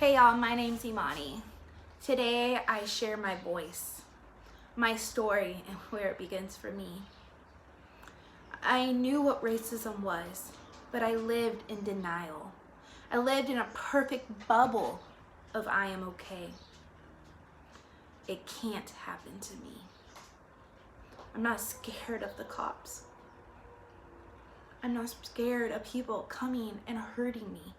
Hey y'all, my name's Imani. Today I share my voice, my story, and where it begins for me. I knew what racism was, but I lived in denial. I lived in a perfect bubble of I am okay. It can't happen to me. I'm not scared of the cops. I'm not scared of people coming and hurting me.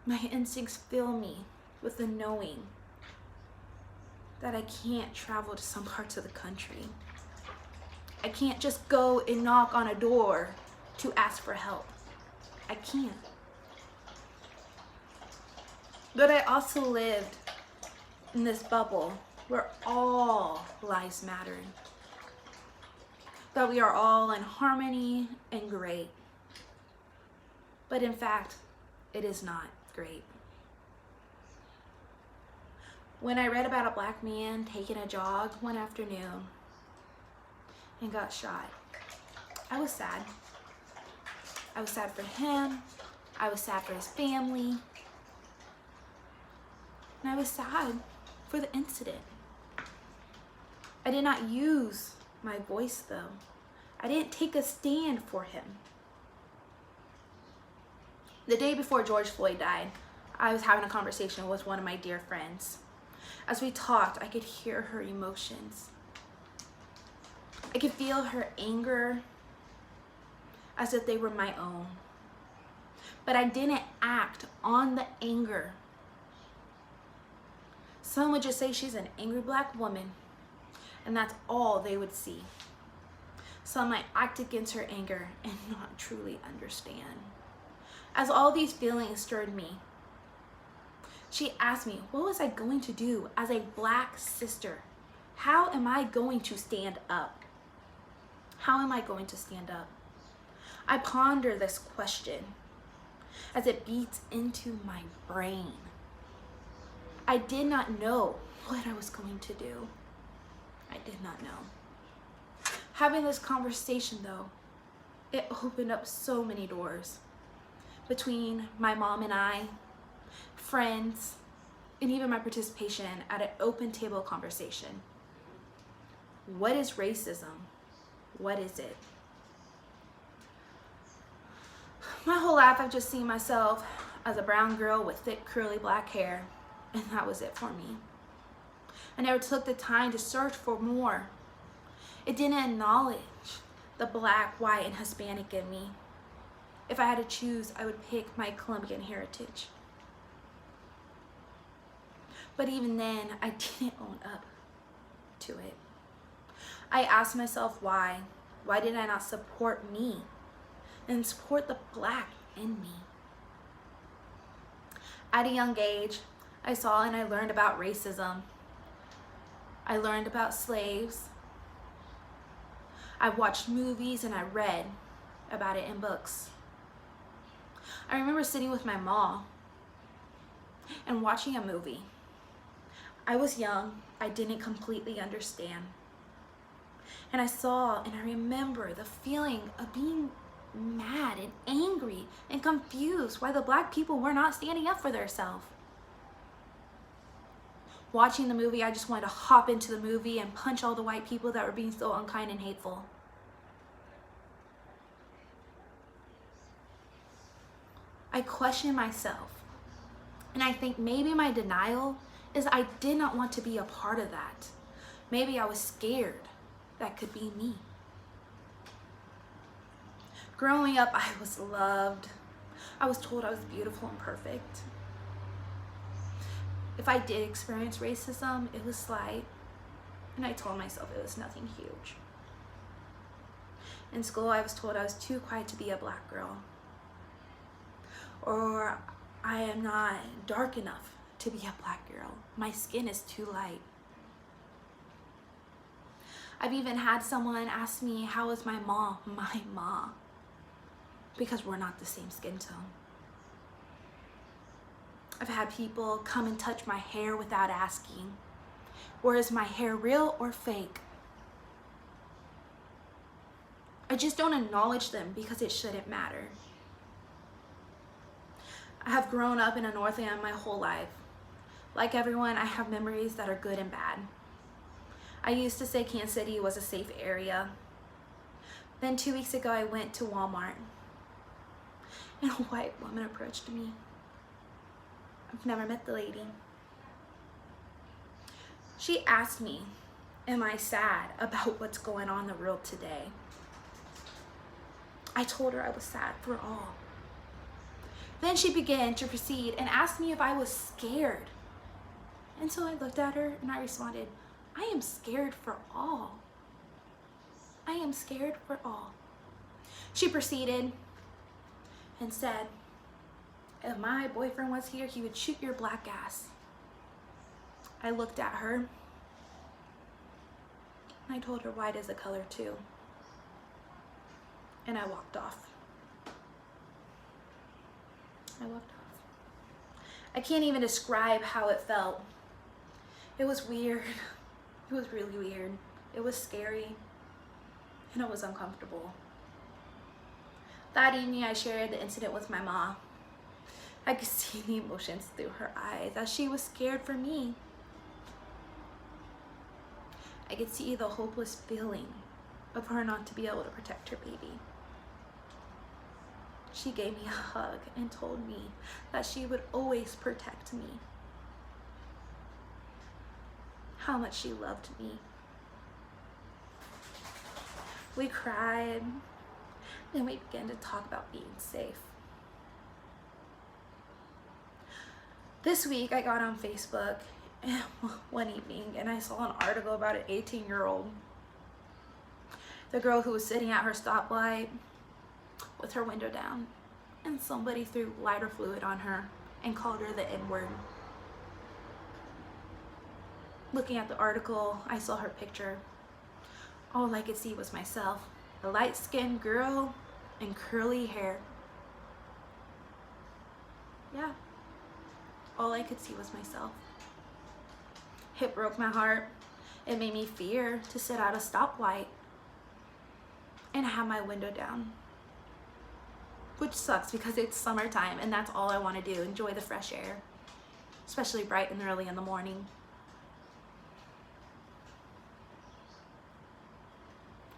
My instincts fill me with the knowing that I can't travel to some parts of the country. I can't just go and knock on a door to ask for help. I can't. But I also lived in this bubble where all lives mattered. That we are all in harmony and great. But in fact, it is not great. When I read about a black man taking a jog one afternoon and got shot, I was sad. I was sad for him. I was sad for his family. And I was sad for the incident. I did not use my voice though. I didn't take a stand for him. The day before George Floyd died, I was having a conversation with one of my dear friends. As we talked, I could hear her emotions. I could feel her anger as if they were my own. But I didn't act on the anger. Some would just say she's an angry black woman, and that's all they would see. Some might act against her anger and not truly understand. As all these feelings stirred me, she asked me, what was I going to do as a black sister? How am I going to stand up? How am I going to stand up? I ponder this question as it beats into my brain. I did not know what I was going to do. I did not know. Having this conversation though, it opened up so many doors between my mom and I, friends, and even my participation at an open table conversation. What is racism? What is it? My whole life I've just seen myself as a brown girl with thick curly black hair, and that was it for me. I never took the time to search for more. It didn't acknowledge the black, white, and Hispanic in me. If I had to choose, I would pick my Colombian heritage. But even then, I didn't own up to it. I asked myself why. Why did I not support me and support the black in me? At a young age, I saw and I learned about racism. I learned about slaves. I watched movies and I read about it in books. I remember sitting with my mom and watching a movie. I was young, I didn't completely understand. And I saw and I remember the feeling of being mad and angry and confused why the black people were not standing up for themselves. Watching the movie, I just wanted to hop into the movie and punch all the white people that were being so unkind and hateful. I questioned myself, and I think maybe my denial is I did not want to be a part of that. Maybe I was scared that could be me. Growing up, I was loved. I was told I was beautiful and perfect. If I did experience racism, it was slight, and I told myself it was nothing huge. In school, I was told I was too quiet to be a black girl, or I am not dark enough to be a black girl. My skin is too light. I've even had someone ask me, how is my mom? My mom. Because we're not the same skin tone. I've had people come and touch my hair without asking, or is my hair real or fake? I just don't acknowledge them because it shouldn't matter. I have grown up in a Northland my whole life. Like everyone, I have memories that are good and bad. I used to say Kansas City was a safe area. Then 2 weeks ago, I went to Walmart and a white woman approached me. I've never met the lady. She asked me, am I sad about what's going on in the world today? I told her I was sad for all. Then she began to proceed and asked me if I was scared. And so I looked at her and I responded, I am scared for all. I am scared for all. She proceeded and said, if my boyfriend was here, he would shoot your black ass. I looked at her and I told her white is a color too. And I walked off. I walked off. I can't even describe how it felt. It was weird. It was really weird. It was scary. And it was uncomfortable. That evening I shared the incident with my mom. I could see the emotions through her eyes as she was scared for me. I could see the hopeless feeling of her not to be able to protect her baby. She gave me a hug and told me that she would always protect me. How much she loved me. We cried, then we began to talk about being safe. This week I got on Facebook one evening and I saw an article about an 18-year-old. The girl who was sitting at her stoplight with her window down, and somebody threw lighter fluid on her and called her the N-word. Looking at the article, I saw her picture. All I could see was myself, a light-skinned girl in curly hair. Yeah, all I could see was myself. It broke my heart. It made me fear to sit at a stoplight and have my window down. Which sucks because it's summertime and that's all I want to do, enjoy the fresh air, especially bright and early in the morning.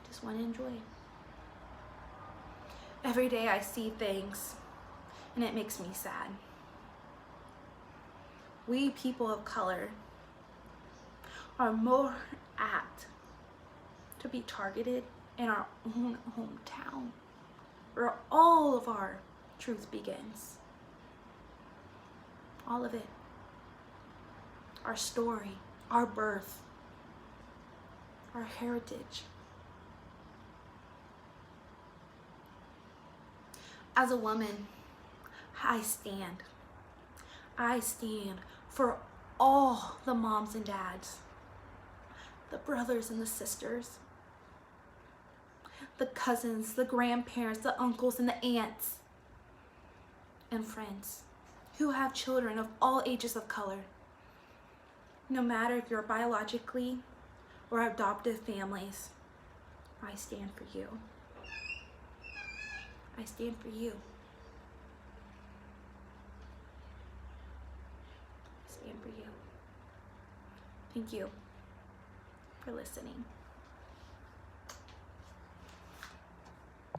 Just want to enjoy. Every day I see things and it makes me sad. We people of color are more apt to be targeted in our own hometown, where all of our truth begins. All of it. Our story, our birth, our heritage. As a woman, I stand for all the moms and dads, the brothers and the sisters, the cousins, the grandparents, the uncles and the aunts, and friends who have children of all ages of color. No matter if you're biologically or adoptive families, I stand for you. I stand for you. I stand for you. Thank you for listening.